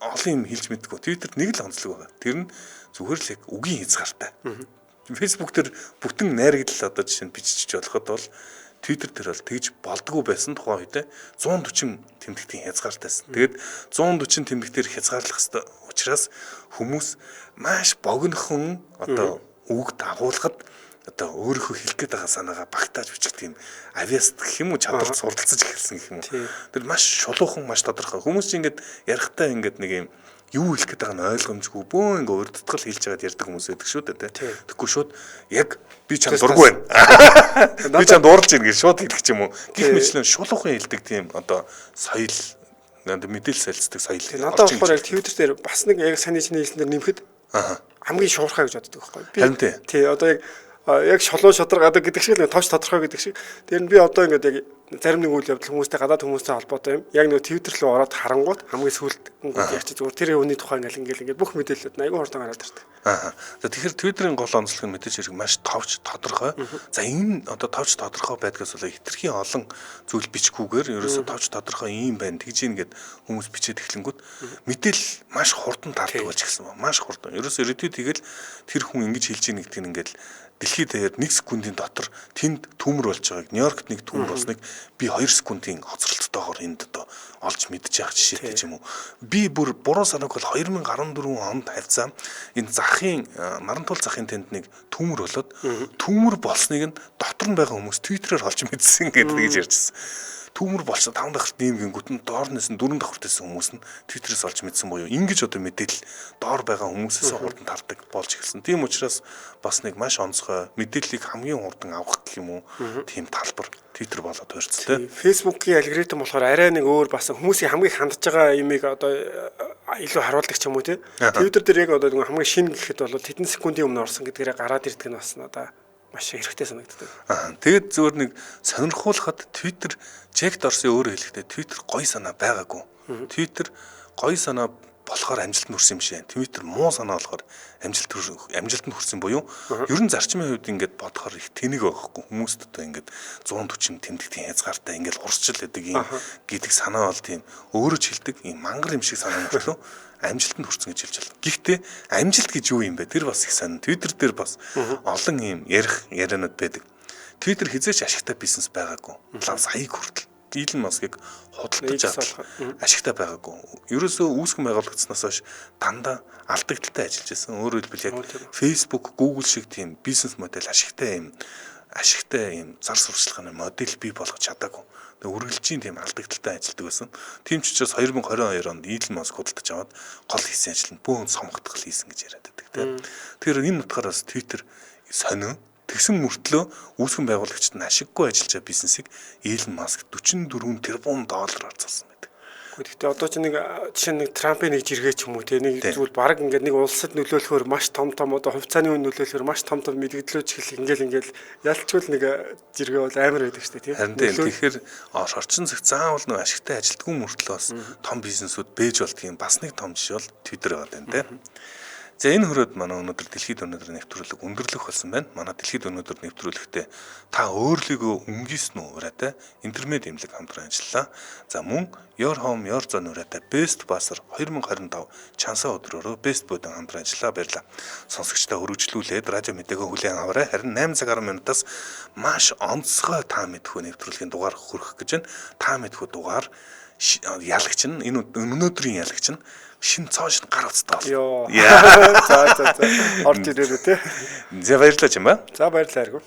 олон юм хэлж мэдгүй. Twitter нэг л онцлог байгаа. Тэр нь зүгээр л яг үгийн хязгаартай. Facebook дээр бүтэн найрагдлал одоо жишээ нь бичиж болоход бол Twitter дээр бол тэгж болдгоо байсан тухайн үедээ 140 тэмдэгтийн хязгаартайсан. Тэгээд 140 тэмдэгтээр хязгаарлах хэвээр учраас хүмүүс маш богинохон одоо үг дагуулхад одоо өөрийнхөө хэлэх гээд байгаа санаагаа багтааж бичих тийм авиаст гэх юм уу чадвар суралцаж эхэлсэн гэх юм уу. Тэр маш шулуухан маш тодорхой. Хүмүүс чинь ингээд ярихтаа ингээд нэг юм юу хэлэх гээд байгаа нь ойлгомжгүй бөө ингээ урдтгал хэлж байгаад ярьдаг хүмүүс байдаг шүү дээ. Тэгэхгүй шууд яг би чамд дургүй байна. Би чамд дуурлж ийн гэж шууд хэлэх юм уу. Гэх мэтлэн шулуухан хэлдэг тийм одоо соёл мэдээлэл солилцдог соёл. Надад болохоор яг Twitter дээр бас нэг яг саний чиний хэлсэн дээр нэмэхэд хамгийн шуурхай гэж боддог байхгүй. Харин тий одоо яг шолоо шодрог гэдэг шиг л товч тодорхой гэдэг шиг. Тэр нь би одоо ингээд яг зарим нэг үйл явдал хүмүүстэй гадаад хүмүүстэй холбоотой юм. Яг нэг Twitter руу ороод харангуут хамгийн сүүлд ярьчих зүгээр тэр хүний тухай ингээд бүх мэдээлэлүүд айгүй хурдан гараад ирдэг. За тэгэхээр Twitter-ийн гол онцлог нь мэдээж хэрэг маш товч тодорхой. За энэ одоо товч тодорхой байдгаас бол хитрхи олон зүйл бичгүүгээр ерөөсө товч тодорхой юм байна. Тэгж ингээд хүмүүс бичээд эхлэнгүүт мэдээлэл маш хурдан тардаг болж гисэн ба. Маш хурдан. Ерөөсө retweet хийгээл тэр хүн ингэж хэлж ийн гэдэг нь ингээд дэлхийд даяар 1 секундын дотор тэнд төмөр болж байгааг Нью-Йоркт нэг төмөр болсныг би 2 секундын хоцролттойгоор энд одоо олж мэдж явах жишээтэй ч юм уу. Би бүр буруу санааг бол 2014 онд хавцаа энэ захын Нарантул захын тэнд нэг төмөр болоод төмөр болсныг нь дотор нь байгаа хүмүүс Twitter-аар олж мэдсэн гэдэг гэж ярьжсэн. Түүмэр болсо 5 давхрт нэмгэнгүүт нь доорноос нь 4 давхрт байсан хүмүүс нь Твиттерээс олж мэдсэн буюу ингэж одоо мэдээлэл доор байгаа хүмүүсээс хурдан тардаг болж эхэлсэн. Тийм учраас бас нэг маш онцгой мэдээллийг хамгийн хурдан авах гэх юм уу тийм талбар Твиттер болоод өрцөлтэй. Facebook-ийн алгоритм болохоор арай нэг өөр бас хүмүүсийн хамгийн хандж байгаа имийг одоо илүү харуулдаг ч юм уу тий. Твиттер дээр яг одоо хамгийн шинэ гэхэд бол хэдэн секундын өмнө орсон гэдгээрээ гараад ирдэг нь бас надаа маш хэрэгтэй санагддаг. Тэгээд зөвөр нэг сонирхуулахад Twitter чект орсон өөрөө хэлэхдээ Twitter гоё санаа байгаагүй. Twitter гоё санаа болохоор амжилтанд хүрсэн юм шиг. Twitter муу санаа болохоор амжилтанд хүрсэн буюу ер нь зарчмын хувьд ингээд бодохоор их тэнэг байхгүй. Хүмүүст одоо ингээд 140 тэмдэгтийн хязгаартай ингээд урсчил гэдэг юм гэдэг санаа бол тийм өөрөө ч хэлдэг юм мангар юм шиг санаа мөртлөө амжилтанд хүрсэн гэж хэлж байна. Гэхдээ амжилт гэж юу юм бэ? Тэр бас их сонь. Twitter дээр бас олон юм яриануд байдаг. Twitter хизээч ашигтай бизнес байгаагүй. Саяг хүртэл Илон Маскыг худалдаж авах ашигтай байгаагүй. Ерөөсөө үүсгэн байгуулагдсанаас хойш дандаа алдагдaltaй ажиллаж байсан. Өөрөөр хэлбэл яг Facebook, Google шиг тийм бизнес модель ашигтай юм зар сурталчилгааны модель бий болгож чадаагүй. Үргэлжийн тийм алдагдaltaй ажилладаг байсан. Тийм ч учраас 2022 онд Илон Маск худалдаж аваад гол хийсэн ажил нь бөөн сонгогдгол хийсэн гэж яриад байдаг. Тэгэхээр энэ утгаараас Twitter сонио тэгсэн мөртлөө үүсгэн байгуулагчид нь ашиггүй ажиллаж байгаа бизнесийг Илон Маск 44 тэрбум доллараар зарсан байдаг. Гэхдээ одоо ч нэг жишээ нь Трампын нэг жиргээ ч юм уу те нэг зүйл баг ингээд нэг улсад нөлөөлөхөөр маш том одоо хувьцааны үн нөлөөлөхөөр маш том мэдгдлөөч хэл ингээл ялчгүй нэг жиргээ бол амар байдаг шүү дээ тийм. Тэгэхээр орчин цаг заавал нэг ашигтай ажилтгүй мөртлөө бас том бизнесүүд бэж болдгийн бас нэг том жишээ бол Twitter байгаа юм тийм. За энэ хөрөөд манай өнөөдөр дэлхийд өнөөдөр нэвтрүүлэг өндөрлөх болсон байна. Манай дэлхийд өнөөдөр нэвтрүүлэгтээ та өөрлөгөө өнгийсэн ураатай интернет имлэг хамтран ажиллаа. За мөн Your Home Your Zone ураатай Best Basser 2025 чансаа өдрөөрөө Best Bud-ын хамтран ажиллаа. Баярлалаа. Сонсогчдоо хөрвүүлээд радио мэдээгөө хүлээн аваарай. Харин 8 цаг 10 минутаас маш онцгой та мэдхүү нэвтрүүлгийн дугаар хүрэх гэж байна. Та мэдхүү дугаар ялагч нь энэ өнөөдрийн ялагч нь шин цааш гар утастай бол. За. Орж ирээрээ тий. За баярлалаа ч юм ба. За баярлалаа.